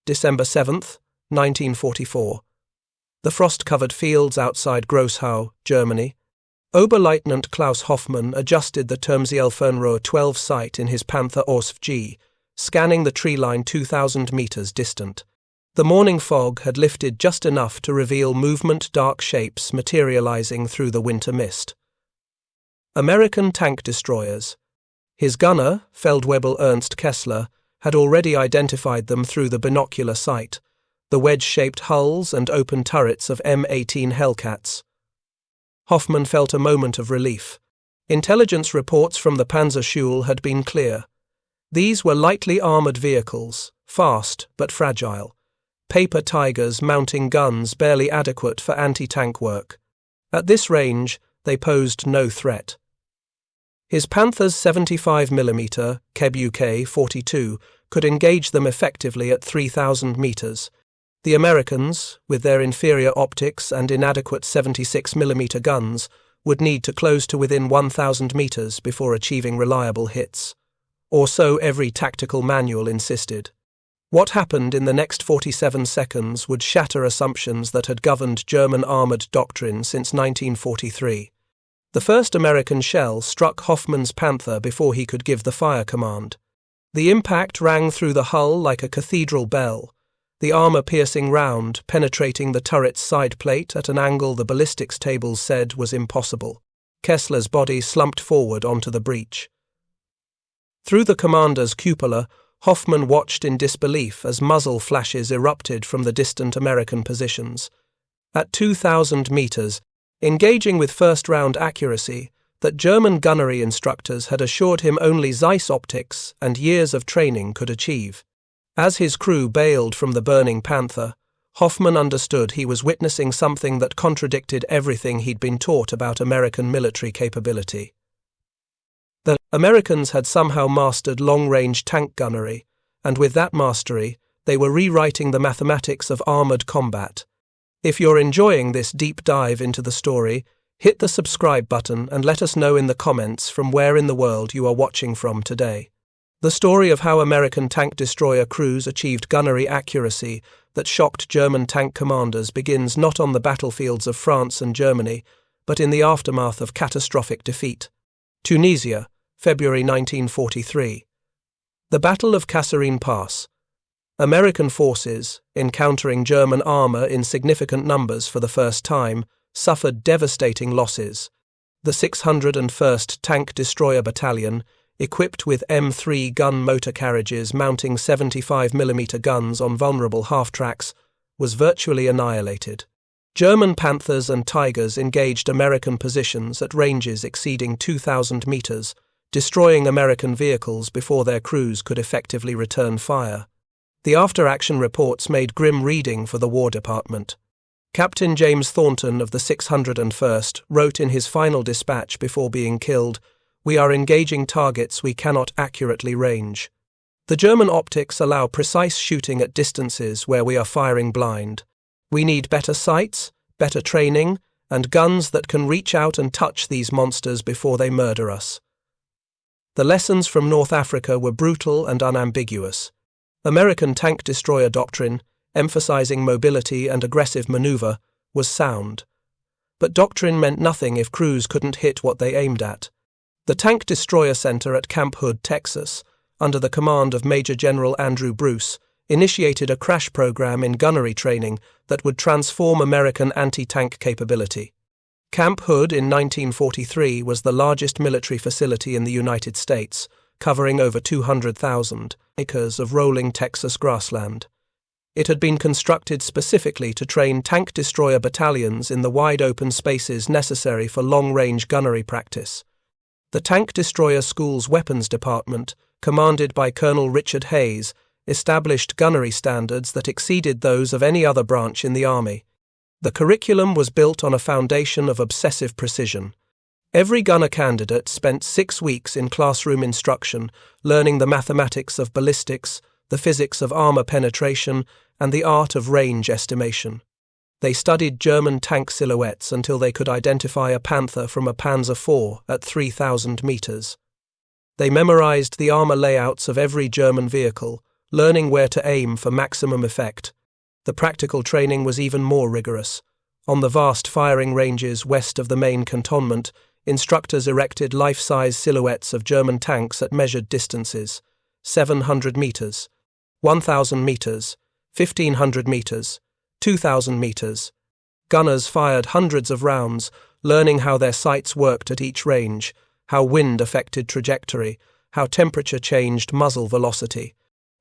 December 7th, 1944. The frost-covered fields outside Grosshau, Germany. Oberleutnant Klaus Hoffman adjusted the Turmzielfernrohr 12 sight in his Panther Ausf G, scanning the tree line 2,000 meters distant. The morning fog had lifted just enough to reveal dark shapes materializing through the winter mist. American tank destroyers. His gunner, Feldwebel Ernst Kessler, had already identified them through the binocular sight, the wedge-shaped hulls and open turrets of M18 Hellcats. Hoffman felt a moment of relief. Intelligence reports from the Panzerschule had been clear. These were lightly armoured vehicles, fast but fragile, paper tigers mounting guns barely adequate for anti-tank work. At this range, they posed no threat. His Panther's 75mm Keb UK-42 could engage them effectively at 3,000 meters. The Americans, with their inferior optics and inadequate 76mm guns, would need to close to within 1,000 meters before achieving reliable hits. Or so every tactical manual insisted. What happened in the next 47 seconds would shatter assumptions that had governed German armoured doctrine since 1943. The first American shell struck Hoffman's Panther before he could give the fire command. The impact rang through the hull like a cathedral bell, the armour-piercing round penetrating the turret's side plate at an angle the ballistics tables said was impossible. Kessler's body slumped forward onto the breach. Through the commander's cupola, Hoffman watched in disbelief as muzzle flashes erupted from the distant American positions. At 2,000 meters, engaging with first-round accuracy that German gunnery instructors had assured him only Zeiss optics and years of training could achieve. As his crew bailed from the burning Panther, Hoffman understood he was witnessing something that contradicted everything he'd been taught about American military capability. The Americans had somehow mastered long-range tank gunnery, and with that mastery, they were rewriting the mathematics of armoured combat. If you're enjoying this deep dive into the story, hit the subscribe button and let us know in the comments from where in the world you are watching from today. The story of how American tank destroyer crews achieved gunnery accuracy that shocked German tank commanders begins not on the battlefields of France and Germany, but in the aftermath of catastrophic defeat. Tunisia, February 1943. The Battle of Kasserine Pass. American forces, encountering German armour in significant numbers for the first time, suffered devastating losses. The 601st Tank Destroyer Battalion, equipped with M3 gun motor carriages mounting 75mm guns on vulnerable half-tracks, was virtually annihilated. German Panthers and Tigers engaged American positions at ranges exceeding 2,000 meters, destroying American vehicles before their crews could effectively return fire. The after-action reports made grim reading for the War Department. Captain James Thornton of the 601st wrote in his final dispatch before being killed, "We are engaging targets we cannot accurately range. The German optics allow precise shooting at distances where we are firing blind. We need better sights, better training, and guns that can reach out and touch these monsters before they murder us." The lessons from North Africa were brutal and unambiguous. American tank destroyer doctrine, emphasizing mobility and aggressive maneuver, was sound. But doctrine meant nothing if crews couldn't hit what they aimed at. The Tank Destroyer Center at Camp Hood, Texas, under the command of Major General Andrew Bruce, initiated a crash program in gunnery training that would transform American anti-tank capability. Camp Hood in 1943 was the largest military facility in the United States, covering over 200,000 acres of rolling Texas grassland. It had been constructed specifically to train tank destroyer battalions in the wide-open spaces necessary for long-range gunnery practice. The Tank Destroyer School's weapons department, commanded by Colonel Richard Hayes, established gunnery standards that exceeded those of any other branch in the Army. The curriculum was built on a foundation of obsessive precision. Every gunner candidate spent 6 weeks in classroom instruction, learning the mathematics of ballistics, the physics of armor penetration, and the art of range estimation. They studied German tank silhouettes until they could identify a Panther from a Panzer IV at 3,000 meters. They memorized the armor layouts of every German vehicle, learning where to aim for maximum effect. The practical training was even more rigorous. On the vast firing ranges west of the main cantonment, instructors erected life-size silhouettes of German tanks at measured distances: 700 meters, 1,000 meters, 1,500 meters, 2,000 meters. Gunners fired hundreds of rounds, learning how their sights worked at each range, how wind affected trajectory, how temperature changed muzzle velocity.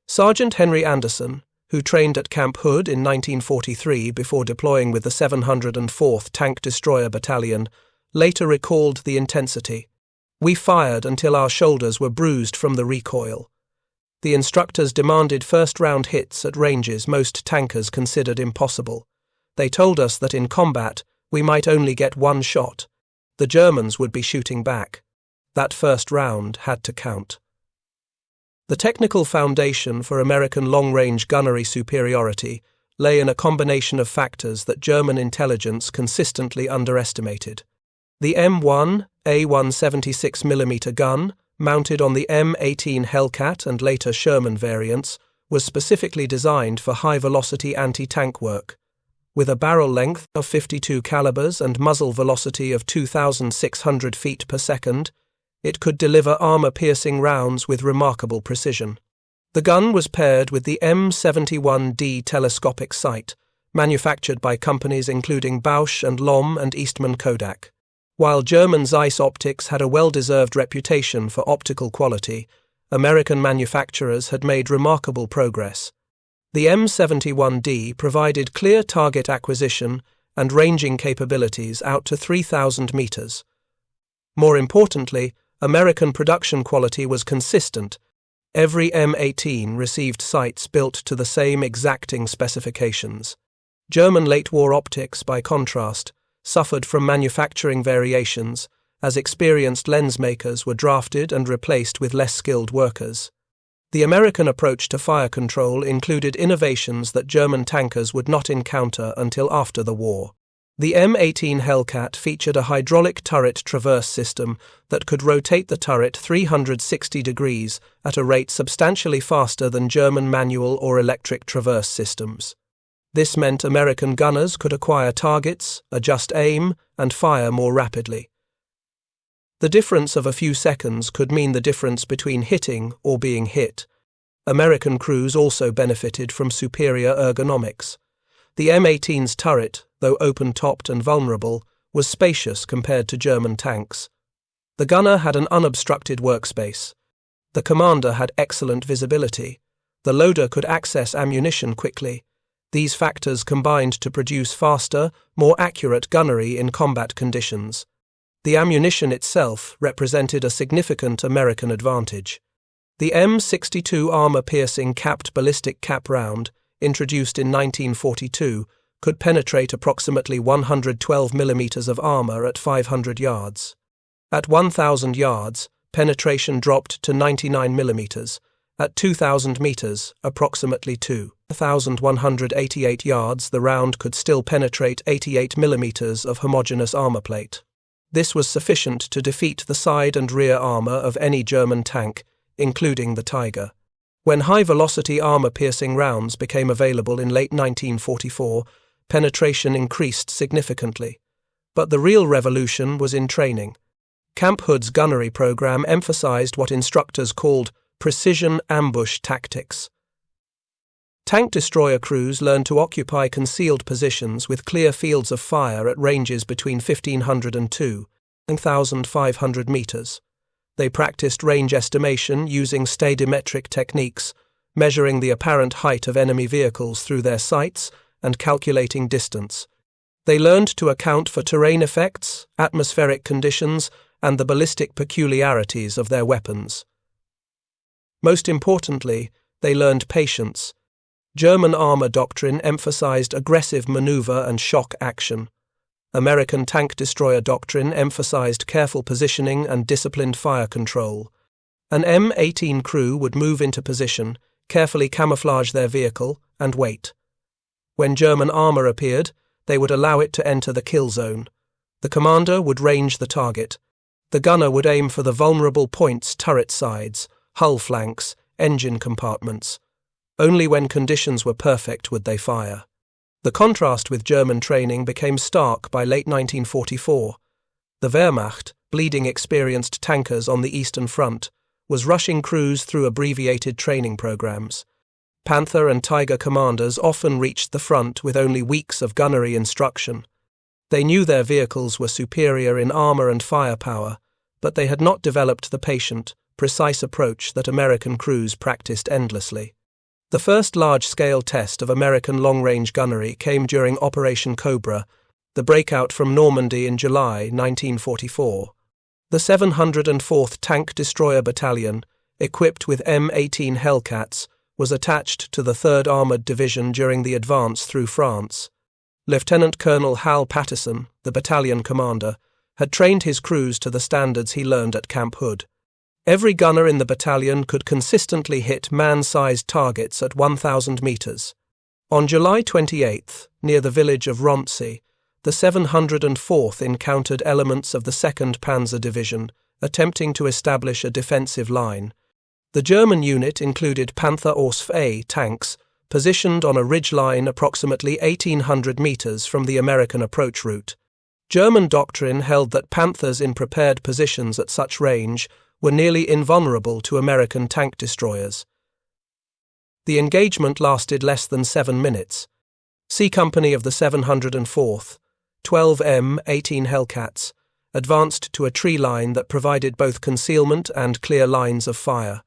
Sergeant Henry Anderson, who trained at Camp Hood in 1943 before deploying with the 704th Tank Destroyer Battalion, later recalled the intensity. "We fired until our shoulders were bruised from the recoil." The instructors demanded first-round hits at ranges most tankers considered impossible. They told us that in combat, we might only get one shot. The Germans would be shooting back. That first round had to count. The technical foundation for American long-range gunnery superiority lay in a combination of factors that German intelligence consistently underestimated. The M1 A176mm gun, mounted on the M18 Hellcat and later Sherman variants, was specifically designed for high-velocity anti-tank work. With a barrel length of 52 calibers and muzzle velocity of 2,600 feet per second, it could deliver armor-piercing rounds with remarkable precision. The gun was paired with the M71D telescopic sight, manufactured by companies including Bausch and Lomb and Eastman Kodak. While German Zeiss optics had a well-deserved reputation for optical quality, American manufacturers had made remarkable progress. The M71D provided clear target acquisition and ranging capabilities out to 3,000 meters. More importantly, American production quality was consistent. Every M18 received sights built to the same exacting specifications. German late-war optics, by contrast, suffered from manufacturing variations, as experienced lens makers were drafted and replaced with less skilled workers. The American approach to fire control included innovations that German tankers would not encounter until after the war. The M18 Hellcat featured a hydraulic turret traverse system that could rotate the turret 360 degrees at a rate substantially faster than German manual or electric traverse systems. This meant American gunners could acquire targets, adjust aim, and fire more rapidly. The difference of a few seconds could mean the difference between hitting or being hit. American crews also benefited from superior ergonomics. The M18's turret, though open-topped and vulnerable, was spacious compared to German tanks. The gunner had an unobstructed workspace. The commander had excellent visibility. The loader could access ammunition quickly. These factors combined to produce faster, more accurate gunnery in combat conditions. The ammunition itself represented a significant American advantage. The M62 armor-piercing capped ballistic cap round, introduced in 1942, could penetrate approximately 112 millimeters of armor at 500 yards. At 1,000 yards, penetration dropped to 99 millimeters. At 2,000 meters, approximately 2,188 yards, the round could still penetrate 88 millimeters of homogeneous armor plate. This was sufficient to defeat the side and rear armor of any German tank, including the Tiger. When high-velocity armor-piercing rounds became available in late 1944, penetration increased significantly. But the real revolution was in training. Camp Hood's gunnery program emphasized what instructors called precision ambush tactics. Tank destroyer crews learned to occupy concealed positions with clear fields of fire at ranges between 1,500 and 2,500 meters. They practiced range estimation using stadimetric techniques, measuring the apparent height of enemy vehicles through their sights and calculating distance. They learned to account for terrain effects, atmospheric conditions, and the ballistic peculiarities of their weapons. Most importantly, they learned patience. German armor doctrine emphasized aggressive maneuver and shock action. American tank destroyer doctrine emphasized careful positioning and disciplined fire control. An M18 crew would move into position, carefully camouflage their vehicle, and wait. When German armor appeared, they would allow it to enter the kill zone. The commander would range the target. The gunner would aim for the vulnerable points: turret sides, hull flanks, engine compartments. Only when conditions were perfect would they fire. The contrast with German training became stark by late 1944. The Wehrmacht, bleeding experienced tankers on the Eastern Front, was rushing crews through abbreviated training programs. Panther and Tiger commanders often reached the front with only weeks of gunnery instruction. They knew their vehicles were superior in armor and firepower, but they had not developed the patient, precise approach that American crews practiced endlessly. The first large-scale test of American long-range gunnery came during Operation Cobra, the breakout from Normandy in July 1944. The 704th Tank Destroyer Battalion, equipped with M18 Hellcats, was attached to the 3rd Armoured Division during the advance through France. Lieutenant Colonel Hal Patterson, the battalion commander, had trained his crews to the standards he learned at Camp Hood. Every gunner in the battalion could consistently hit man-sized targets at 1,000 meters. On July 28, near the village of Roncy, the 704th encountered elements of the 2nd Panzer Division, attempting to establish a defensive line. The German unit included Panther Ausf A tanks, positioned on a ridgeline approximately 1,800 meters from the American approach route. German doctrine held that Panthers in prepared positions at such range were nearly invulnerable to American tank destroyers. The engagement lasted less than 7 minutes. C Company of the 704th, 12 M18 Hellcats, advanced to a tree line that provided both concealment and clear lines of fire.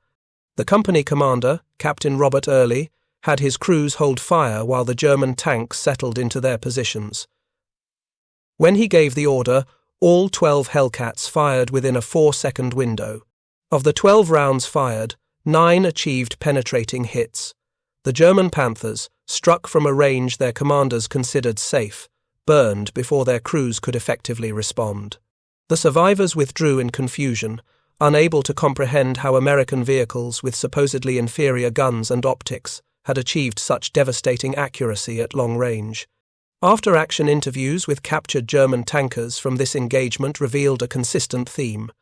The company commander, Captain Robert Early, had his crews hold fire while the German tanks settled into their positions. When he gave the order, all 12 Hellcats fired within a 4-second window. Of the 12 rounds fired, 9 achieved penetrating hits. The German Panthers, struck from a range their commanders considered safe, burned before their crews could effectively respond. The survivors withdrew in confusion, unable to comprehend how American vehicles with supposedly inferior guns and optics had achieved such devastating accuracy at long range. After-action interviews with captured German tankers from this engagement revealed a consistent theme.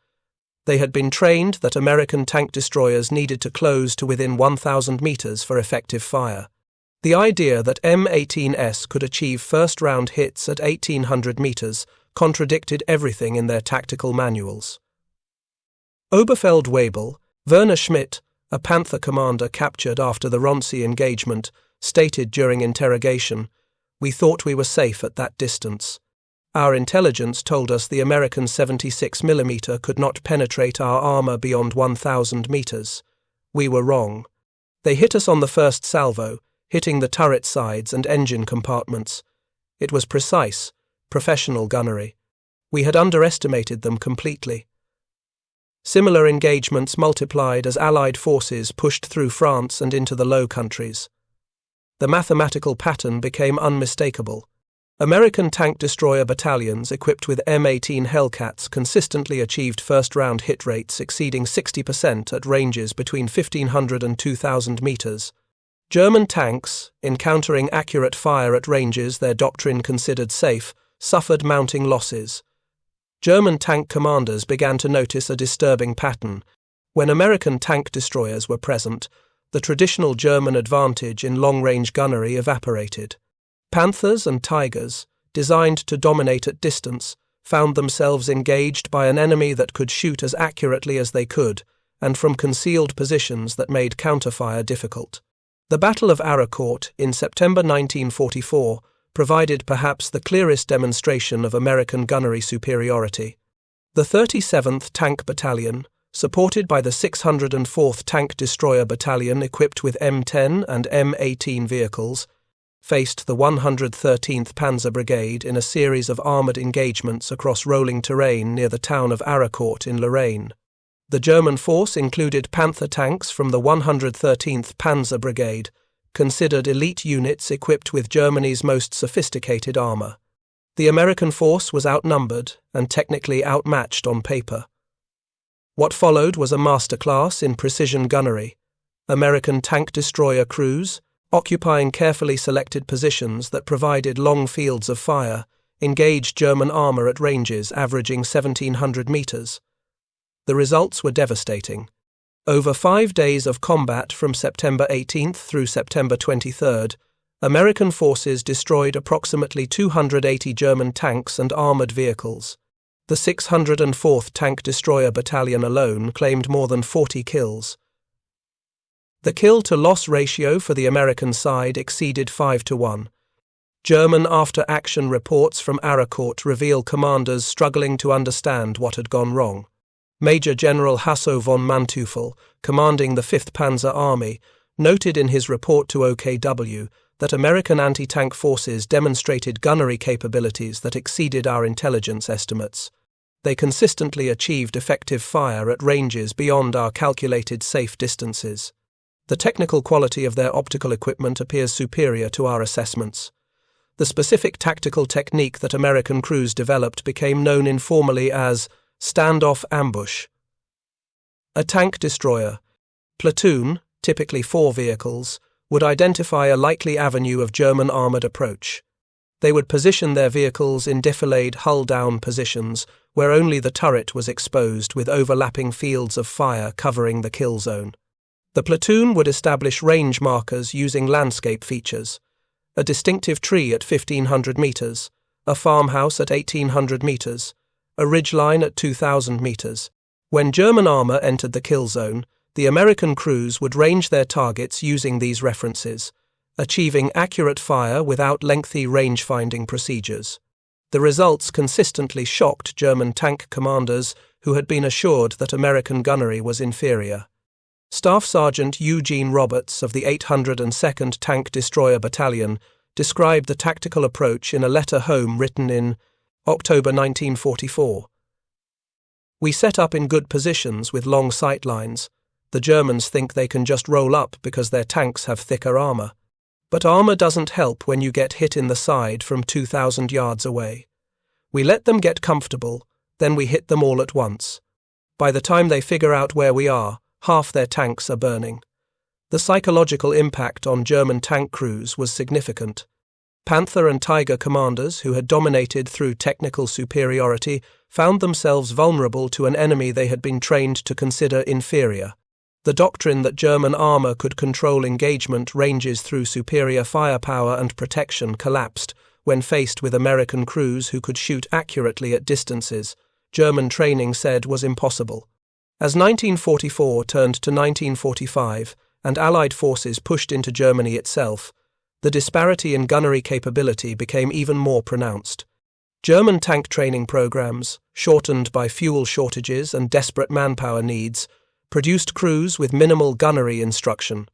They had been trained that American tank destroyers needed to close to within 1,000 meters for effective fire. The idea that M18s could achieve first-round hits at 1,800 meters contradicted everything in their tactical manuals. Oberfeldwebel, Werner Schmidt, a Panther commander captured after the Roncy engagement, stated during interrogation, "We thought we were safe at that distance. Our intelligence told us the American 76mm could not penetrate our armor beyond 1,000 meters. We were wrong. They hit us on the first salvo, hitting the turret sides and engine compartments. It was precise, professional gunnery. We had underestimated them completely." Similar engagements multiplied as Allied forces pushed through France and into the Low Countries. The mathematical pattern became unmistakable. American tank destroyer battalions equipped with M18 Hellcats consistently achieved first-round hit rates exceeding 60% at ranges between 1,500 and 2,000 meters. German tanks, encountering accurate fire at ranges their doctrine considered safe, suffered mounting losses. German tank commanders began to notice a disturbing pattern. When American tank destroyers were present, the traditional German advantage in long-range gunnery evaporated. Panthers and Tigers, designed to dominate at distance, found themselves engaged by an enemy that could shoot as accurately as they could, and from concealed positions that made counterfire difficult. The Battle of Aracourt in September 1944 provided perhaps the clearest demonstration of American gunnery superiority. The 37th Tank Battalion, supported by the 604th Tank Destroyer Battalion equipped with M10 and M18 vehicles, faced the 113th Panzer Brigade in a series of armoured engagements across rolling terrain near the town of Aracourt in Lorraine. The German force included Panther tanks from the 113th Panzer Brigade, considered elite units equipped with Germany's most sophisticated armour. The American force was outnumbered and technically outmatched on paper. What followed was a masterclass in precision gunnery. American tank destroyer crews, occupying carefully selected positions that provided long fields of fire, engaged German armour at ranges averaging 1,700 meters. The results were devastating. Over 5 days of combat from September 18th through September 23rd, American forces destroyed approximately 280 German tanks and armored vehicles. The 604th Tank Destroyer Battalion alone claimed more than 40 kills. The kill-to-loss ratio for the American side exceeded 5-1. German after-action reports from Aracourt reveal commanders struggling to understand what had gone wrong. Major General Hasso von Manteuffel, commanding the 5th Panzer Army, noted in his report to OKW that American anti-tank forces demonstrated gunnery capabilities that exceeded our intelligence estimates. They consistently achieved effective fire at ranges beyond our calculated safe distances. The technical quality of their optical equipment appears superior to our assessments. The specific tactical technique that American crews developed became known informally as standoff ambush. A tank destroyer platoon, typically 4 vehicles, would identify a likely avenue of German armoured approach. They would position their vehicles in defilade hull-down positions where only the turret was exposed with overlapping fields of fire covering the kill zone. The platoon would establish range markers using landscape features. A distinctive tree at 1,500 metres, a farmhouse at 1,800 metres, a ridgeline at 2,000 metres. When German armour entered the kill zone, the American crews would range their targets using these references, achieving accurate fire without lengthy range-finding procedures. The results consistently shocked German tank commanders who had been assured that American gunnery was inferior. Staff Sergeant Eugene Roberts of the 802nd Tank Destroyer Battalion described the tactical approach in a letter home written in October 1944. "We set up in good positions with long sight lines. The Germans think they can just roll up because their tanks have thicker armour. But armour doesn't help when you get hit in the side from 2,000 yards away. We let them get comfortable, then we hit them all at once. By the time they figure out where we are, half their tanks are burning." The psychological impact on German tank crews was significant. Panther and Tiger commanders, who had dominated through technical superiority, found themselves vulnerable to an enemy they had been trained to consider inferior. The doctrine that German armour could control engagement ranges through superior firepower and protection collapsed when faced with American crews who could shoot accurately at distances German training said was impossible. As 1944 turned to 1945 and Allied forces pushed into Germany itself, the disparity in gunnery capability became even more pronounced. German tank training programs, shortened by fuel shortages and desperate manpower needs, produced crews with minimal gunnery instruction.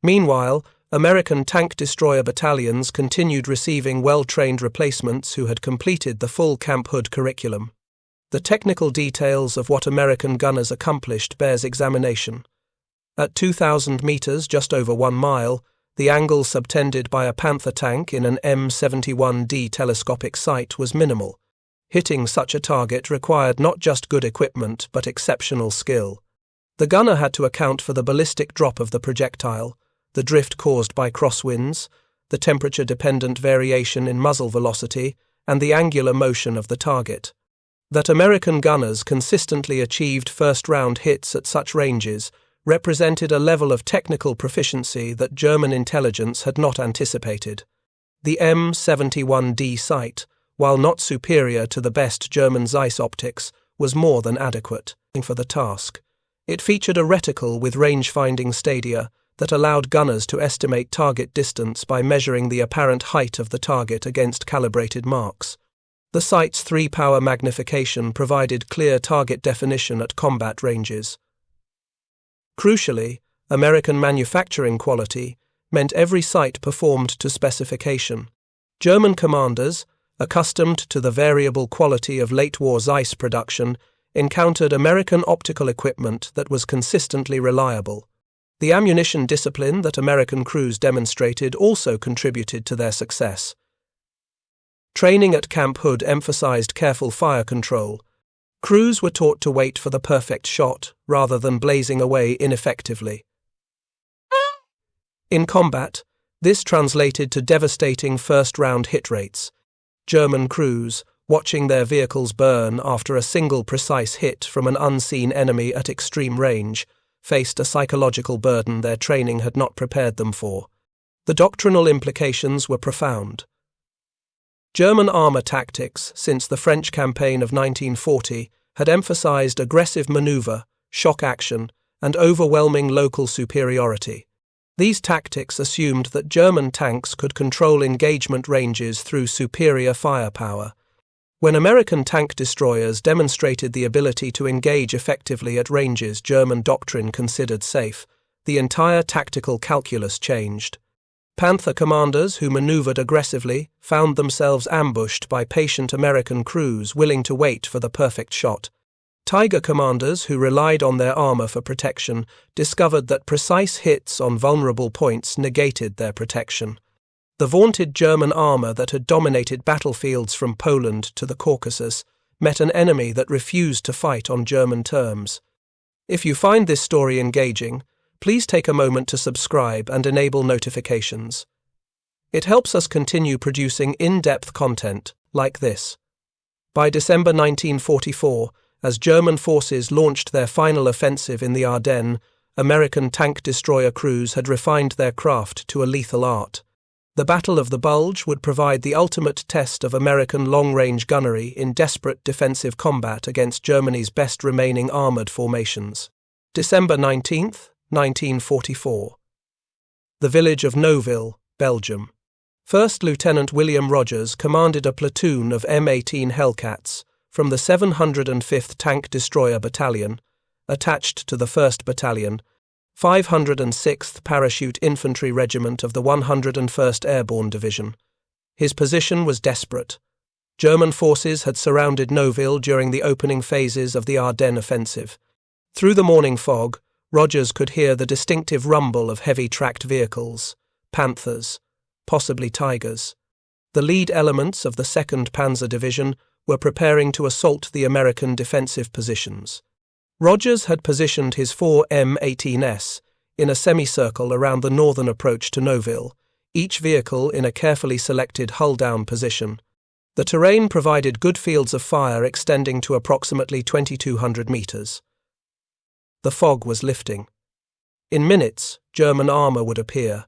Meanwhile, American tank destroyer battalions continued receiving well-trained replacements who had completed the full Camp Hood curriculum. The technical details of what American gunners accomplished bears examination. At 2,000 metres, just over 1 mile, the angle subtended by a Panther tank in an M71D telescopic sight was minimal. Hitting such a target required not just good equipment but exceptional skill. The gunner had to account for the ballistic drop of the projectile, the drift caused by crosswinds, the temperature-dependent variation in muzzle velocity, and the angular motion of the target. That American gunners consistently achieved first-round hits at such ranges represented a level of technical proficiency that German intelligence had not anticipated. The M71D sight, while not superior to the best German Zeiss optics, was more than adequate for the task. It featured a reticle with range-finding stadia that allowed gunners to estimate target distance by measuring the apparent height of the target against calibrated marks. The sight's 3-power magnification provided clear target definition at combat ranges. Crucially, American manufacturing quality meant every sight performed to specification. German commanders, accustomed to the variable quality of late-war Zeiss production, encountered American optical equipment that was consistently reliable. The ammunition discipline that American crews demonstrated also contributed to their success. Training at Camp Hood emphasized careful fire control. Crews were taught to wait for the perfect shot rather than blazing away ineffectively. In combat, this translated to devastating first-round hit rates. German crews, watching their vehicles burn after a single precise hit from an unseen enemy at extreme range, faced a psychological burden their training had not prepared them for. The doctrinal implications were profound. German armor tactics, since the French campaign of 1940, had emphasized aggressive maneuver, shock action, and overwhelming local superiority. These tactics assumed that German tanks could control engagement ranges through superior firepower. When American tank destroyers demonstrated the ability to engage effectively at ranges German doctrine considered safe, the entire tactical calculus changed. Panther commanders who maneuvered aggressively found themselves ambushed by patient American crews willing to wait for the perfect shot. Tiger commanders who relied on their armor for protection discovered that precise hits on vulnerable points negated their protection. The vaunted German armor that had dominated battlefields from Poland to the Caucasus met an enemy that refused to fight on German terms. If you find this story engaging, please take a moment to subscribe and enable notifications. It helps us continue producing in-depth content like this. By December 1944, as German forces launched their final offensive in the Ardennes, American tank destroyer crews had refined their craft to a lethal art. The Battle of the Bulge would provide the ultimate test of American long-range gunnery in desperate defensive combat against Germany's best remaining armored formations. December 19, 1944. The village of Neuville, Belgium. First Lieutenant William Rogers commanded a platoon of M18 Hellcats from the 705th Tank Destroyer Battalion, attached to the 1st Battalion, 506th Parachute Infantry Regiment of the 101st Airborne Division. His position was desperate. German forces had surrounded Neuville during the opening phases of the Ardennes offensive. Through the morning fog, Rogers could hear the distinctive rumble of heavy tracked vehicles, Panthers, possibly Tigers. The lead elements of the 2nd Panzer Division were preparing to assault the American defensive positions. Rogers had positioned his 4 M18s in a semicircle around the northern approach to Neuville, each vehicle in a carefully selected hull-down position. The terrain provided good fields of fire extending to approximately 2,200 meters. The fog was lifting. In minutes, German armor would appear.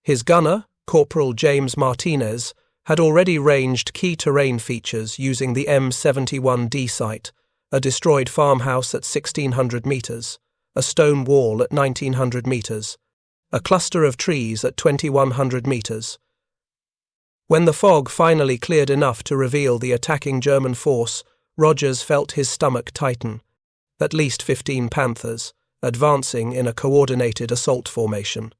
His gunner, Corporal James Martinez, had already ranged key terrain features using the M71D site, a destroyed farmhouse at 1,600 meters, a stone wall at 1,900 meters, a cluster of trees at 2,100 meters. When the fog finally cleared enough to reveal the attacking German force, Rogers felt his stomach tighten. At least 15 Panthers, advancing in a coordinated assault formation.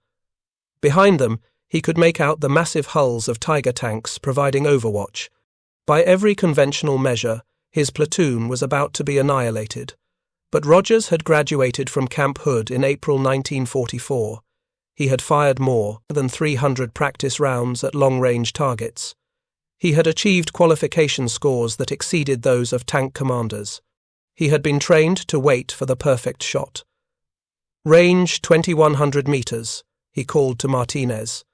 Behind them, he could make out the massive hulls of Tiger tanks providing overwatch. By every conventional measure, his platoon was about to be annihilated. But Rogers had graduated from Camp Hood in April 1944. He had fired more than 300 practice rounds at long-range targets. He had achieved qualification scores that exceeded those of tank commanders. He had been trained to wait for the perfect shot. Range 2,100 meters, he called to Martinez.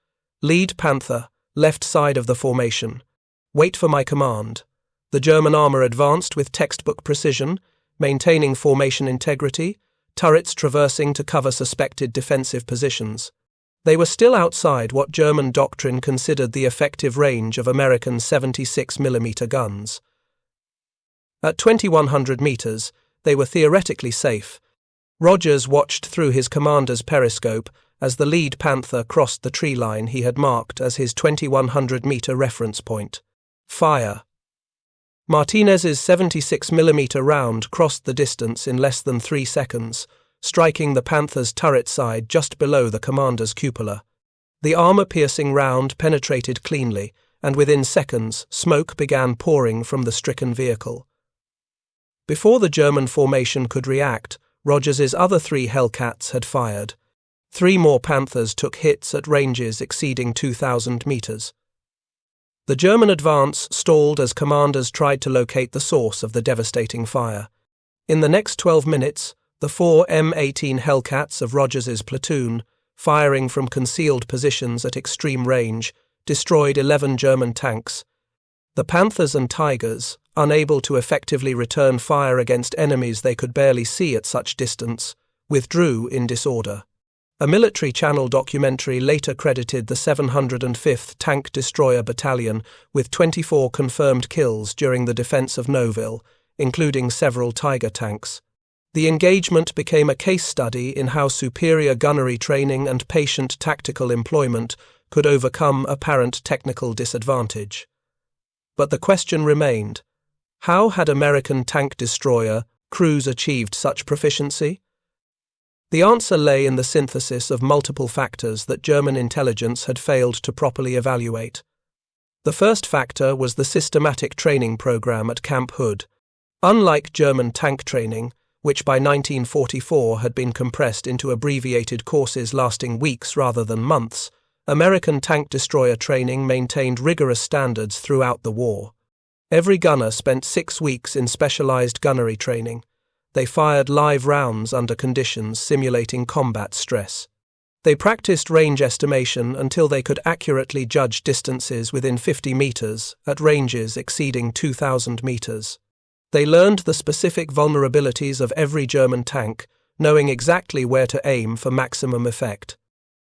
Lead Panther, left side of the formation. Wait for my command. The German armor advanced with textbook precision, maintaining formation integrity, turrets traversing to cover suspected defensive positions. They were still outside what German doctrine considered the effective range of American 76mm guns. At 2,100 meters, they were theoretically safe. Rogers watched through his commander's periscope as the lead Panther crossed the tree line he had marked as his 2,100-meter reference point. Fire. Martinez's 76mm round crossed the distance in less than 3 seconds, striking the Panther's turret side just below the commander's cupola. The armor-piercing round penetrated cleanly, and within seconds, smoke began pouring from the stricken vehicle. Before the German formation could react, Rogers's other 3 Hellcats had fired. 3 more Panthers took hits at ranges exceeding 2,000 meters. The German advance stalled as commanders tried to locate the source of the devastating fire. In the next 12 minutes, the 4 M18 Hellcats of Rogers's platoon, firing from concealed positions at extreme range, destroyed 11 German tanks. The Panthers and Tigers, unable to effectively return fire against enemies they could barely see at such distance, withdrew in disorder. A military channel documentary later credited the 705th Tank Destroyer Battalion with 24 confirmed kills during the defense of Nouville, including several Tiger tanks. The engagement became a case study in how superior gunnery training and patient tactical employment could overcome apparent technical disadvantage. But the question remained: how had American tank destroyer crews achieved such proficiency? The answer lay in the synthesis of multiple factors that German intelligence had failed to properly evaluate. The first factor was the systematic training program at Camp Hood. Unlike German tank training, which by 1944 had been compressed into abbreviated courses lasting weeks rather than months, American tank destroyer training maintained rigorous standards throughout the war. Every gunner spent 6 weeks in specialized gunnery training. They fired live rounds under conditions simulating combat stress. They practiced range estimation until they could accurately judge distances within 50 meters at ranges exceeding 2,000 meters. They learned the specific vulnerabilities of every German tank, knowing exactly where to aim for maximum effect.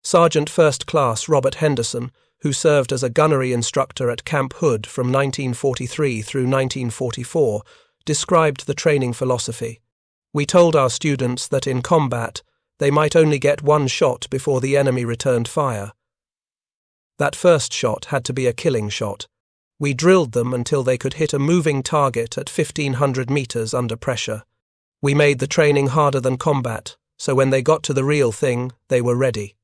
Sergeant First Class Robert Henderson, who served as a gunnery instructor at Camp Hood from 1943 through 1944, described the training philosophy. "We told our students that in combat, they might only get one shot before the enemy returned fire. That first shot had to be a killing shot. We drilled them until they could hit a moving target at 1,500 meters under pressure. We made the training harder than combat, so when they got to the real thing, they were ready."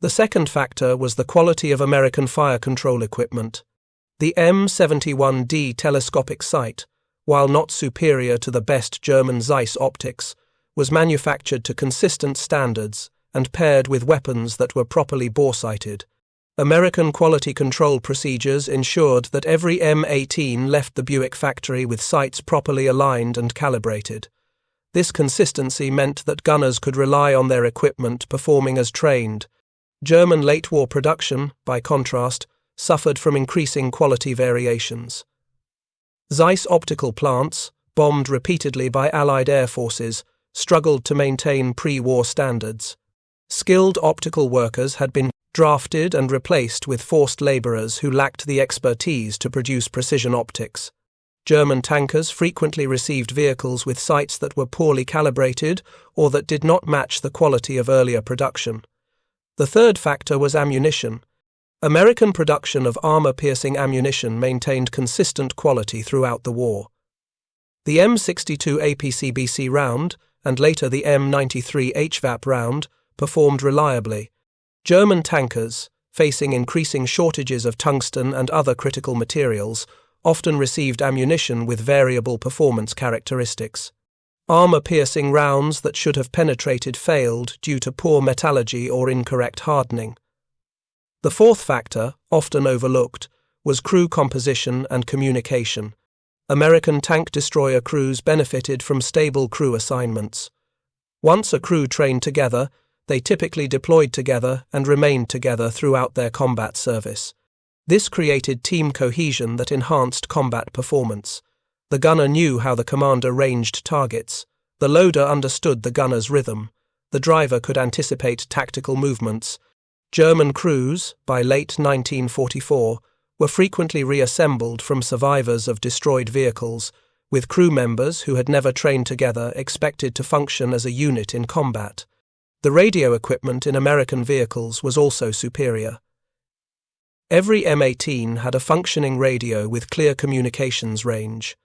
The second factor was the quality of American fire control equipment. The M71D telescopic sight, while not superior to the best German Zeiss optics, was manufactured to consistent standards and paired with weapons that were properly bore-sighted. American quality control procedures ensured that every M18 left the Buick factory with sights properly aligned and calibrated. This consistency meant that gunners could rely on their equipment performing as trained. German late-war production, by contrast, suffered from increasing quality variations. Zeiss optical plants, bombed repeatedly by Allied air forces, struggled to maintain pre-war standards. Skilled optical workers had been drafted and replaced with forced laborers who lacked the expertise to produce precision optics. German tankers frequently received vehicles with sights that were poorly calibrated or that did not match the quality of earlier production. The third factor was ammunition. American production of armor-piercing ammunition maintained consistent quality throughout the war. The M62 APCBC round, and later the M93 HVAP round, performed reliably. German tankers, facing increasing shortages of tungsten and other critical materials, often received ammunition with variable performance characteristics. Armor-piercing rounds that should have penetrated failed due to poor metallurgy or incorrect hardening. The fourth factor, often overlooked, was crew composition and communication. American tank destroyer crews benefited from stable crew assignments. Once a crew trained together, they typically deployed together and remained together throughout their combat service. This created team cohesion that enhanced combat performance. The gunner knew how the commander ranged targets. The loader understood the gunner's rhythm. The driver could anticipate tactical movements. German crews, by late 1944, were frequently reassembled from survivors of destroyed vehicles, with crew members who had never trained together expected to function as a unit in combat. The radio equipment in American vehicles was also superior. Every M18 had a functioning radio with clear communications range.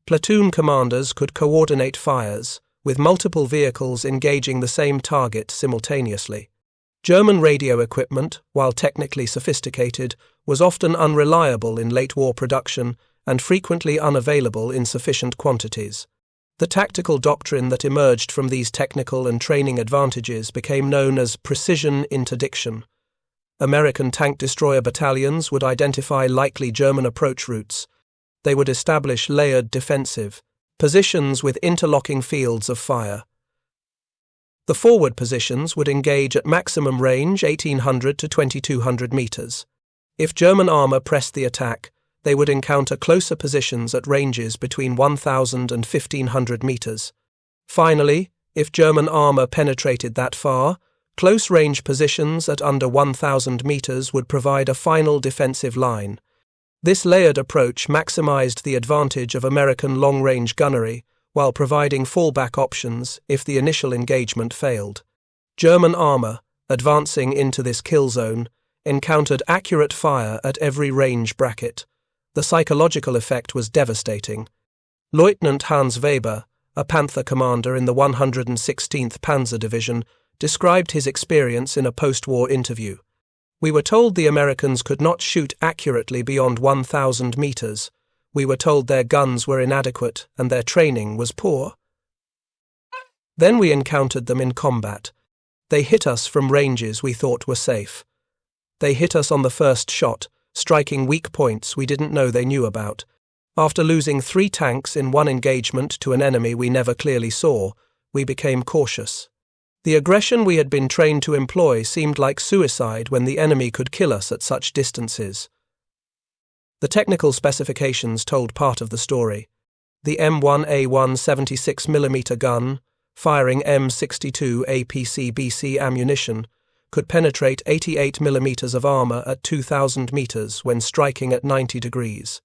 Platoon commanders could coordinate fires, with multiple vehicles engaging the same target simultaneously. German radio equipment, while technically sophisticated, was often unreliable in late-war production and frequently unavailable in sufficient quantities. The tactical doctrine that emerged from these technical and training advantages became known as precision interdiction. American tank destroyer battalions would identify likely German approach routes. They would establish layered defensive positions with interlocking fields of fire. The forward positions would engage at maximum range 1,800 to 2,200 meters. If German armor pressed the attack, they would encounter closer positions at ranges between 1,000 and 1,500 meters. Finally, If German armor penetrated that far, close-range positions at under 1,000 meters would provide a final defensive line. This layered approach maximized the advantage of American long-range gunnery while providing fallback options if the initial engagement failed. German armor, advancing into this kill zone, encountered accurate fire at every range bracket. The psychological effect was devastating. Lieutenant Hans Weber, a Panther commander in the 116th Panzer Division, described his experience in a post-war interview. "We were told the Americans could not shoot accurately beyond 1,000 meters. We were told their guns were inadequate and their training was poor. Then we encountered them in combat. They hit us from ranges we thought were safe. They hit us on the first shot, striking weak points we didn't know they knew about. After losing 3 tanks in one engagement to an enemy we never clearly saw, we became cautious. The aggression we had been trained to employ seemed like suicide when the enemy could kill us at such distances." The technical specifications told part of the story. The M1A1 76mm gun, firing M62 APC-BC ammunition, could penetrate 88mm of armor at 2,000 meters when striking at 90 degrees.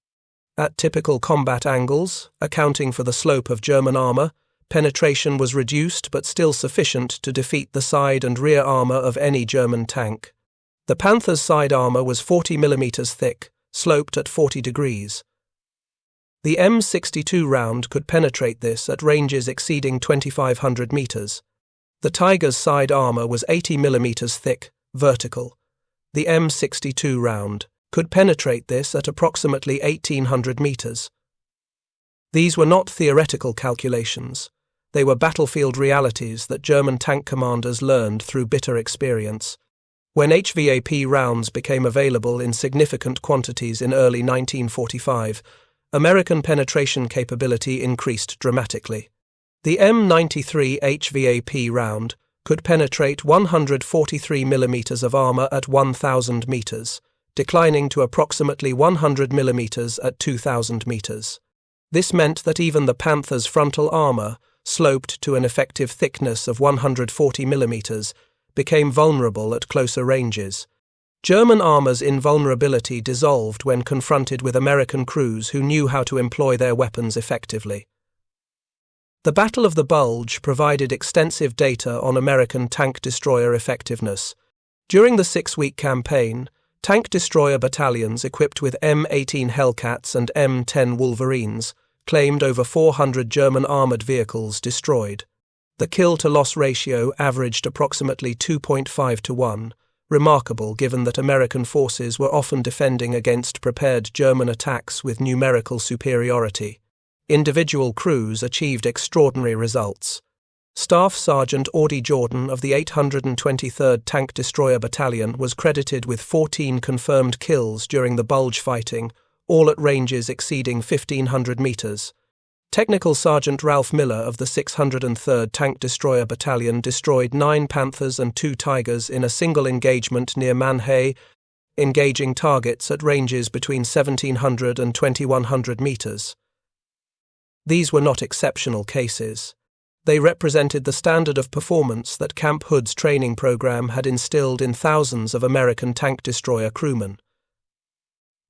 At typical combat angles, accounting for the slope of German armor, penetration was reduced but still sufficient to defeat the side and rear armor of any German tank. The Panther's side armor was 40mm thick, sloped at 40 degrees. The M62 round could penetrate this at ranges exceeding 2,500 meters. The Tiger's side armor was 80mm thick, vertical. The M62 round could penetrate this at approximately 1,800 meters. These were not theoretical calculations. They were battlefield realities that German tank commanders learned through bitter experience. When HVAP rounds became available in significant quantities in early 1945, American penetration capability increased dramatically. The M93 HVAP round could penetrate 143mm of armor at 1,000 meters, declining to approximately 100mm at 2,000 meters. This meant that even the Panther's frontal armor, sloped to an effective thickness of 140mm, became vulnerable at closer ranges. German armor's invulnerability dissolved when confronted with American crews who knew how to employ their weapons effectively. The Battle of the Bulge provided extensive data on American tank destroyer effectiveness. During the 6-week campaign, tank destroyer battalions equipped with M18 Hellcats and M10 Wolverines claimed over 400 German armored vehicles destroyed. The kill-to-loss ratio averaged approximately 2.5 to 1, remarkable given that American forces were often defending against prepared German attacks with numerical superiority. Individual crews achieved extraordinary results. Staff Sergeant Audie Jordan of the 823rd Tank Destroyer Battalion was credited with 14 confirmed kills during the Bulge fighting, all at ranges exceeding 1,500 meters. Technical Sergeant Ralph Miller of the 603rd Tank Destroyer Battalion destroyed 9 Panthers and 2 Tigers in a single engagement near Manhay, engaging targets at ranges between 1,700 and 2,100 meters. These were not exceptional cases. They represented the standard of performance that Camp Hood's training program had instilled in thousands of American tank destroyer crewmen.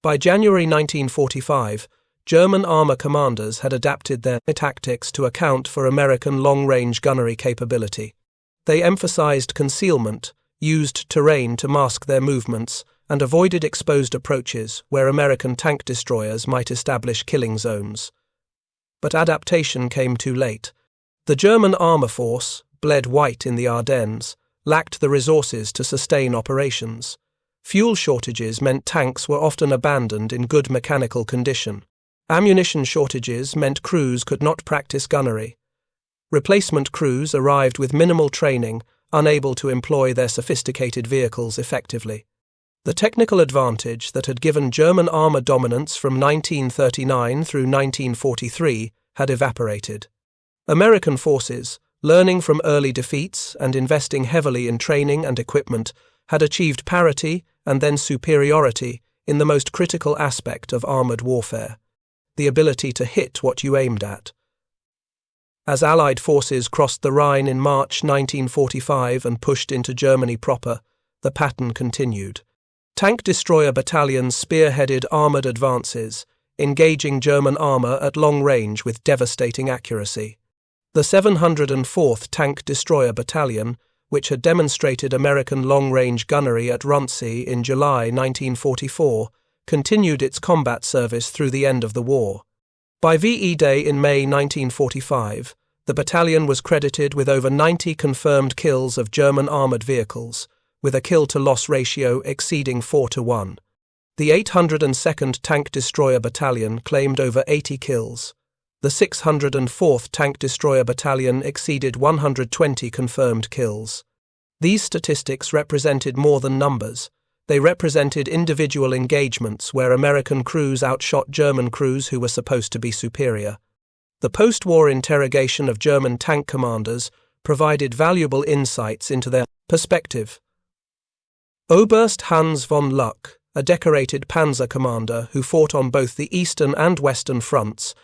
By January 1945, German armor commanders had adapted their tactics to account for American long-range gunnery capability. They emphasized concealment, used terrain to mask their movements, and avoided exposed approaches where American tank destroyers might establish killing zones. But adaptation came too late. The German armor force, bled white in the Ardennes, lacked the resources to sustain operations. Fuel shortages meant tanks were often abandoned in good mechanical condition. Ammunition shortages meant crews could not practice gunnery. Replacement crews arrived with minimal training, unable to employ their sophisticated vehicles effectively. The technical advantage that had given German armor dominance from 1939 through 1943 had evaporated. American forces, learning from early defeats and investing heavily in training and equipment, had achieved parity and then superiority in the most critical aspect of armored warfare: the ability to hit what you aimed at. As Allied forces crossed the Rhine in March 1945 and pushed into Germany proper, the pattern continued. Tank destroyer battalions spearheaded armoured advances, engaging German armour at long range with devastating accuracy. The 704th Tank Destroyer Battalion, which had demonstrated American long-range gunnery at Runtsee in July 1944, continued its combat service through the end of the war. By VE Day in May 1945, the battalion was credited with over 90 confirmed kills of German armoured vehicles, with a kill-to-loss ratio exceeding 4-1. The 802nd Tank Destroyer Battalion claimed over 80 kills. The 604th Tank Destroyer Battalion exceeded 120 confirmed kills. These statistics represented more than numbers. They represented individual engagements where American crews outshot German crews who were supposed to be superior. The post-war interrogation of German tank commanders provided valuable insights into their perspective. Oberst Hans von Luck, a decorated panzer commander who fought on both the eastern and western fronts,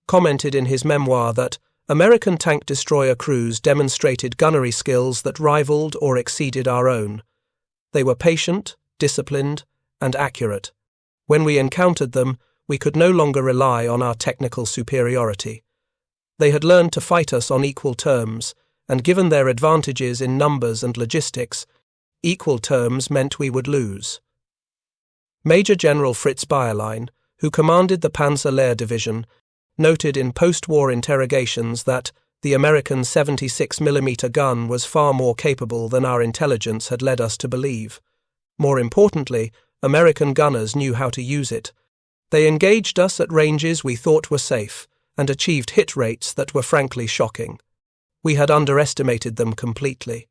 commented in his memoir that American tank destroyer crews demonstrated gunnery skills that rivaled or exceeded our own. They were patient, disciplined, and accurate. When we encountered them, we could no longer rely on our technical superiority. They had learned to fight us on equal terms, and given their advantages in numbers and logistics, equal terms meant we would lose. Major General Fritz Bayerlein, who commanded the Panzer Division, noted in post-war interrogations that the American 76mm gun was far more capable than our intelligence had led us to believe. More importantly, American gunners knew how to use it. They engaged us at ranges we thought were safe and achieved hit rates that were frankly shocking. We had underestimated them completely.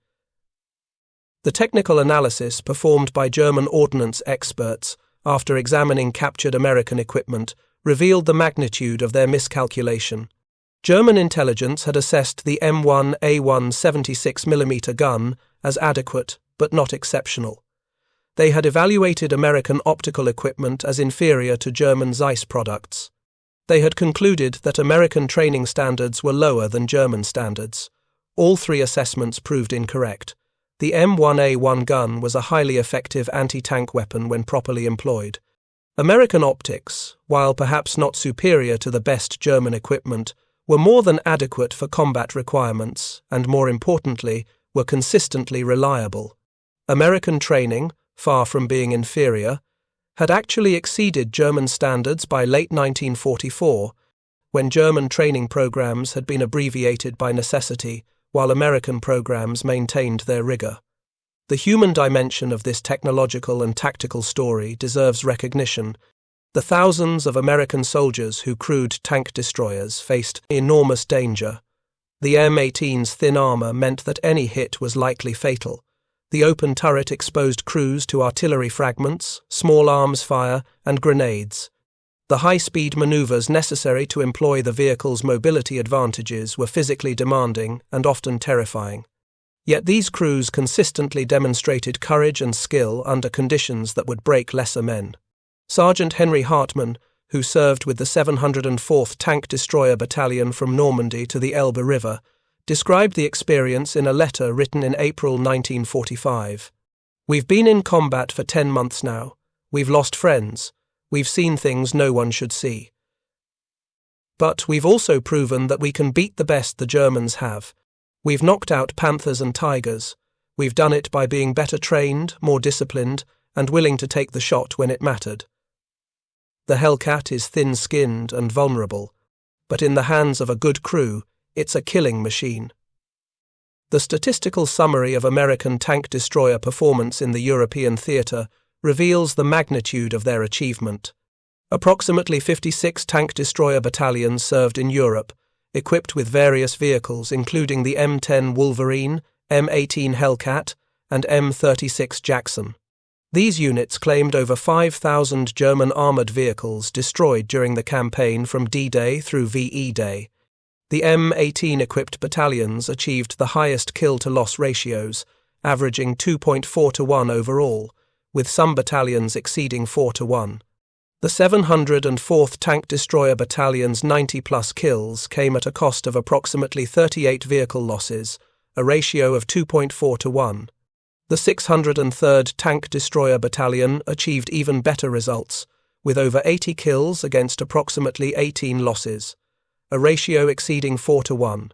The technical analysis performed by German ordnance experts after examining captured American equipment revealed the magnitude of their miscalculation. German intelligence had assessed the M1A1 76mm gun as adequate but not exceptional. They had evaluated American optical equipment as inferior to German Zeiss products. They had concluded that American training standards were lower than German standards. All three assessments proved incorrect. The M1A1 gun was a highly effective anti-tank weapon when properly employed. American optics, while perhaps not superior to the best German equipment, were more than adequate for combat requirements and, more importantly, were consistently reliable. American training, far from being inferior, had actually exceeded German standards by late 1944, when German training programs had been abbreviated by necessity, while American programs maintained their rigor. The human dimension of this technological and tactical story deserves recognition. The thousands of American soldiers who crewed tank destroyers faced enormous danger. The M18's thin armor meant that any hit was likely fatal. The open turret exposed crews to artillery fragments, small arms fire, and grenades. The high-speed maneuvers necessary to employ the vehicle's mobility advantages were physically demanding and often terrifying. Yet these crews consistently demonstrated courage and skill under conditions that would break lesser men. Sergeant Henry Hartmann, who served with the 704th Tank Destroyer Battalion from Normandy to the Elbe River, described the experience in a letter written in April 1945. "We've been in combat for 10 months now. We've lost friends. We've seen things no one should see. But we've also proven that we can beat the best the Germans have. We've knocked out Panthers and Tigers. We've done it by being better trained, more disciplined, and willing to take the shot when it mattered. The Hellcat is thin-skinned and vulnerable, but in the hands of a good crew, it's a killing machine." The statistical summary of American tank destroyer performance in the European theatre reveals the magnitude of their achievement. Approximately 56 tank destroyer battalions served in Europe, equipped with various vehicles including the M10 Wolverine, M18 Hellcat, and M36 Jackson. These units claimed over 5,000 German armoured vehicles destroyed during the campaign from D-Day through VE Day. The M18-equipped battalions achieved the highest kill-to-loss ratios, averaging 2.4-1 overall, with some battalions exceeding 4-1. The 704th Tank Destroyer Battalion's 90-plus kills came at a cost of approximately 38 vehicle losses, a ratio of 2.4 to 1. The 603rd Tank Destroyer Battalion achieved even better results, with over 80 kills against approximately 18 losses, a ratio exceeding 4 to 1.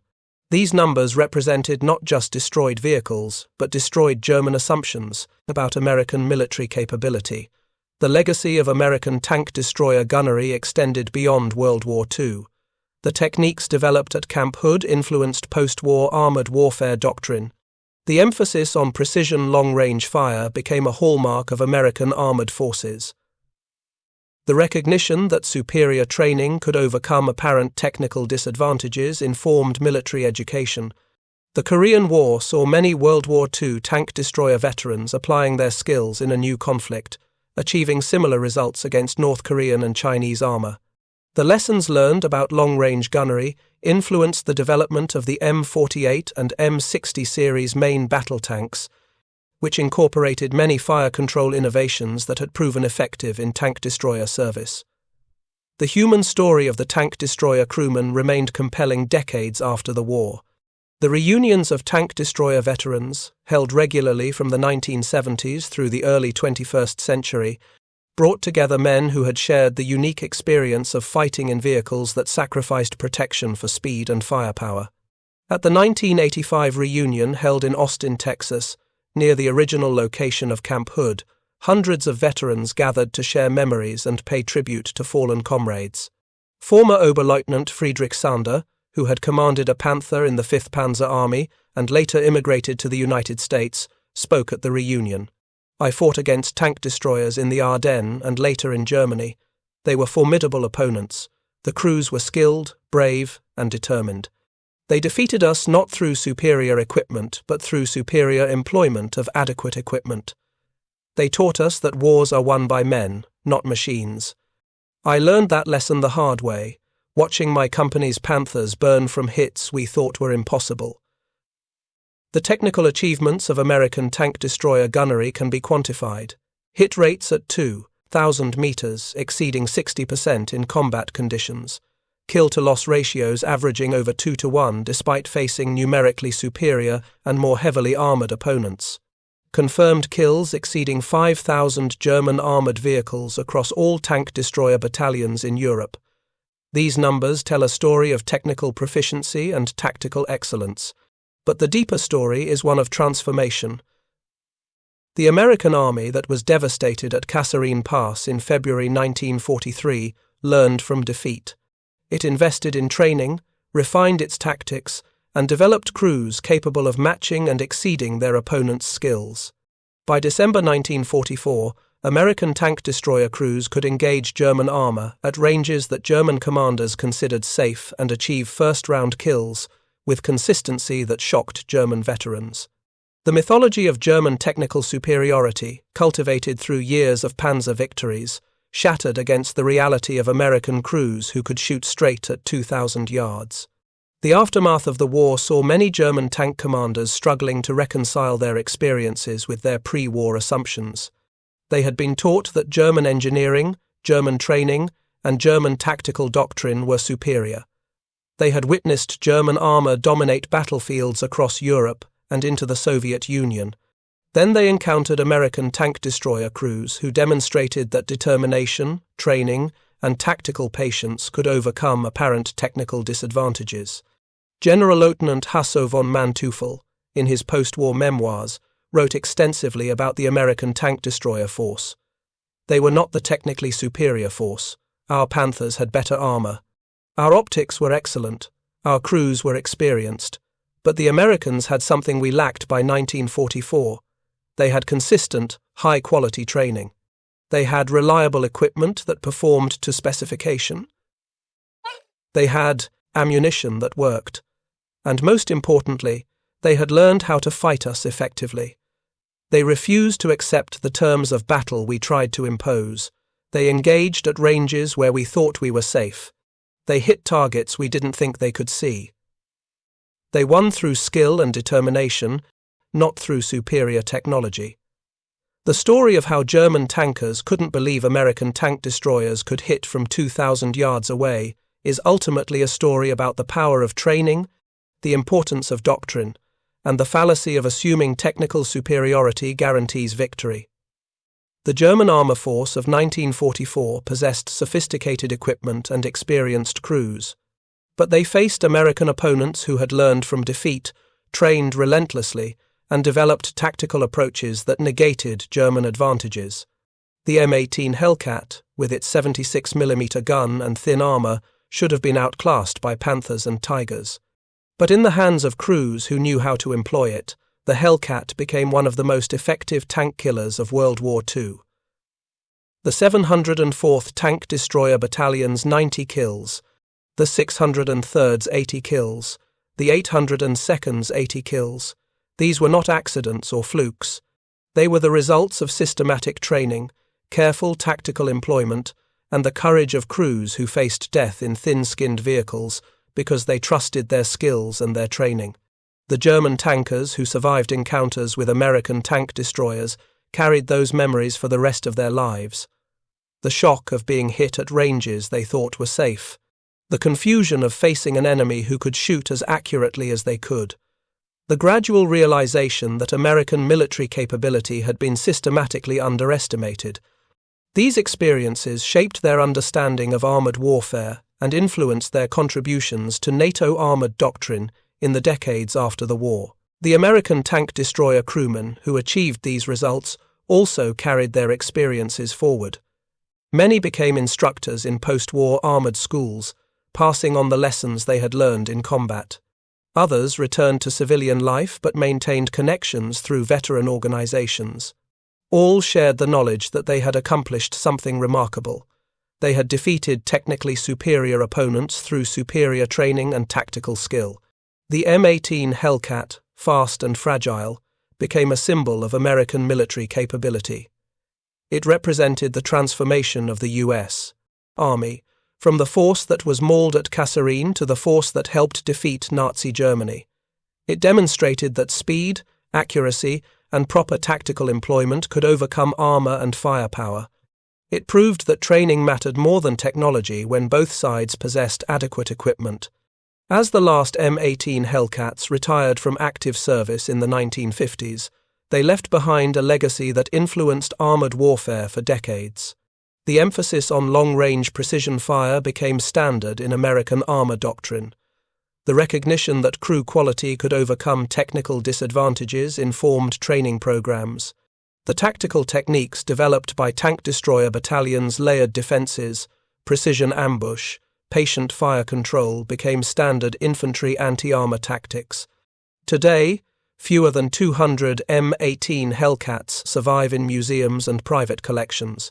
These numbers represented not just destroyed vehicles, but destroyed German assumptions about American military capability. The legacy of American tank destroyer gunnery extended beyond World War II. The techniques developed at Camp Hood influenced post-war armored warfare doctrine. The emphasis on precision long-range fire became a hallmark of American armored forces. The recognition that superior training could overcome apparent technical disadvantages informed military education. The Korean War saw many World War II tank destroyer veterans applying their skills in a new conflict, achieving similar results against North Korean and Chinese armor. The lessons learned about long-range gunnery influenced the development of the M48 and M60 series main battle tanks, which incorporated many fire control innovations that had proven effective in tank destroyer service. The human story of the tank destroyer crewmen remained compelling decades after the war. The reunions of tank destroyer veterans, held regularly from the 1970s through the early 21st century, brought together men who had shared the unique experience of fighting in vehicles that sacrificed protection for speed and firepower. At the 1985 reunion held in Austin, Texas, near the original location of Camp Hood, hundreds of veterans gathered to share memories and pay tribute to fallen comrades. Former Oberleutnant Friedrich Sander, who had commanded a Panther in the 5th Panzer Army and later immigrated to the United States, spoke at the reunion. I fought against tank destroyers in the Ardennes and later in Germany. They were formidable opponents. The crews were skilled, brave, and determined. They defeated us not through superior equipment, but through superior employment of adequate equipment. They taught us that wars are won by men, not machines. I learned that lesson the hard way, watching my company's Panthers burn from hits we thought were impossible. The technical achievements of American tank destroyer gunnery can be quantified. Hit rates at 2,000 meters exceeding 60% in combat conditions. Kill-to-loss ratios averaging over 2 to 1 despite facing numerically superior and more heavily armored opponents. Confirmed kills exceeding 5,000 German armored vehicles across all tank destroyer battalions in Europe. These numbers tell a story of technical proficiency and tactical excellence, but the deeper story is one of transformation. The American army that was devastated at Kasserine Pass in February 1943 learned from defeat. It invested in training, refined its tactics, and developed crews capable of matching and exceeding their opponent's skills. By December 1944, American tank destroyer crews could engage German armor at ranges that German commanders considered safe and achieve first-round kills with consistency that shocked German veterans. The mythology of German technical superiority, cultivated through years of panzer victories, shattered against the reality of American crews who could shoot straight at 2,000 yards. The aftermath of the war saw many German tank commanders struggling to reconcile their experiences with their pre-war assumptions. They had been taught that German engineering, German training, and German tactical doctrine were superior. They had witnessed German armor dominate battlefields across Europe and into the Soviet Union. Then they encountered American tank destroyer crews who demonstrated that determination, training, and tactical patience could overcome apparent technical disadvantages. General-Leutnant Hasso von Manteuffel, in his post-war memoirs, wrote extensively about the American tank destroyer force. They were not the technically superior force. Our Panthers had better armor. Our optics were excellent. Our crews were experienced. But the Americans had something we lacked by 1944. They had consistent, high-quality training. They had reliable equipment that performed to specification. They had ammunition that worked. And most importantly, they had learned how to fight us effectively. They refused to accept the terms of battle we tried to impose. They engaged at ranges where we thought we were safe. They hit targets we didn't think they could see. They won through skill and determination, not through superior technology. The story of how German tankers couldn't believe American tank destroyers could hit from 2,000 yards away is ultimately a story about the power of training, the importance of doctrine, and the fallacy of assuming technical superiority guarantees victory. The German armor force of 1944 possessed sophisticated equipment and experienced crews, but they faced American opponents who had learned from defeat, trained relentlessly, and developed tactical approaches that negated German advantages. The M18 Hellcat, with its 76mm gun and thin armor, should have been outclassed by Panthers and Tigers. But in the hands of crews who knew how to employ it, the Hellcat became one of the most effective tank killers of World War II. The 704th Tank Destroyer Battalion's 90 kills, the 603rd's 80 kills, the 802nd's 80 kills, these were not accidents or flukes. They were the results of systematic training, careful tactical employment, and the courage of crews who faced death in thin-skinned vehicles because they trusted their skills and their training. The German tankers who survived encounters with American tank destroyers carried those memories for the rest of their lives. The shock of being hit at ranges they thought were safe. The confusion of facing an enemy who could shoot as accurately as they could. The gradual realization that American military capability had been systematically underestimated. These experiences shaped their understanding of armored warfare and influenced their contributions to NATO armored doctrine in the decades after the war. The American tank destroyer crewmen who achieved these results also carried their experiences forward. Many became instructors in post-war armored schools, passing on the lessons they had learned in combat. Others returned to civilian life but maintained connections through veteran organizations. All shared the knowledge that they had accomplished something remarkable. They had defeated technically superior opponents through superior training and tactical skill. The M18 Hellcat, fast and fragile, became a symbol of American military capability. It represented the transformation of the U.S. Army, from the force that was mauled at Kasserine to the force that helped defeat Nazi Germany. It demonstrated that speed, accuracy, and proper tactical employment could overcome armor and firepower. It proved that training mattered more than technology when both sides possessed adequate equipment. As the last M18 Hellcats retired from active service in the 1950s, they left behind a legacy that influenced armored warfare for decades. The emphasis on long-range precision fire became standard in American armor doctrine. The recognition that crew quality could overcome technical disadvantages informed training programs. The tactical techniques developed by tank destroyer battalions' layered defenses, precision ambush, patient fire control became standard infantry anti-armor tactics. Today, fewer than 200 M18 Hellcats survive in museums and private collections.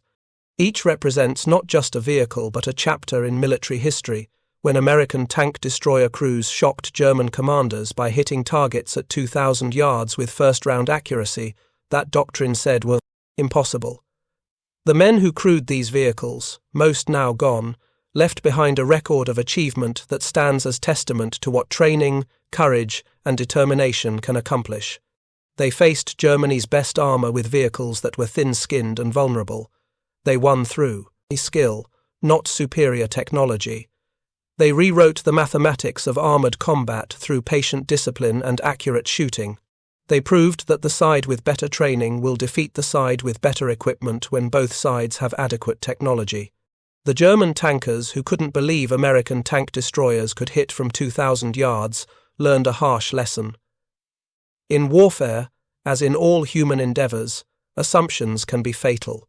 Each represents not just a vehicle but a chapter in military history, when American tank destroyer crews shocked German commanders by hitting targets at 2,000 yards with first-round accuracy that doctrine said were impossible. The men who crewed these vehicles, most now gone, left behind a record of achievement that stands as testament to what training, courage, and determination can accomplish. They faced Germany's best armor with vehicles that were thin-skinned and vulnerable. They won through skill, not superior technology. They rewrote the mathematics of armored combat through patient discipline and accurate shooting. They proved that the side with better training will defeat the side with better equipment when both sides have adequate technology. The German tankers who couldn't believe American tank destroyers could hit from 2,000 yards learned a harsh lesson. In warfare, as in all human endeavors, assumptions can be fatal.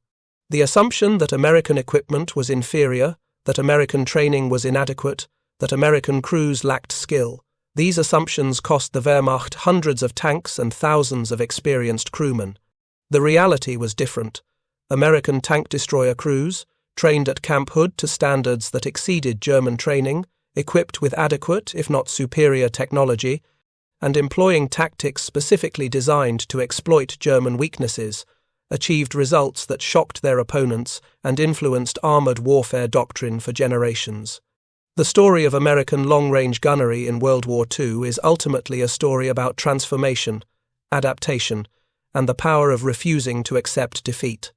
The assumption that American equipment was inferior, that American training was inadequate, that American crews lacked skill. These assumptions cost the Wehrmacht hundreds of tanks and thousands of experienced crewmen. The reality was different. American tank destroyer crews, trained at Camp Hood to standards that exceeded German training, equipped with adequate, if not superior technology, and employing tactics specifically designed to exploit German weaknesses, achieved results that shocked their opponents and influenced armored warfare doctrine for generations. The story of American long-range gunnery in World War II is ultimately a story about transformation, adaptation, and the power of refusing to accept defeat.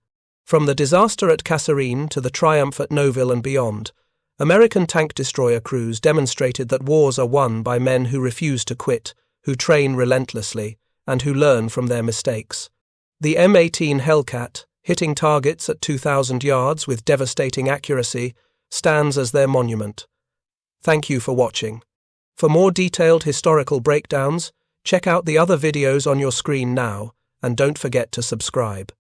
From the disaster at Kasserine to the triumph at Nouville and beyond, American tank destroyer crews demonstrated that wars are won by men who refuse to quit, who train relentlessly, and who learn from their mistakes. The M18 Hellcat, hitting targets at 2,000 yards with devastating accuracy, stands as their monument. Thank you for watching. For more detailed historical breakdowns, check out the other videos on your screen now, and don't forget to subscribe.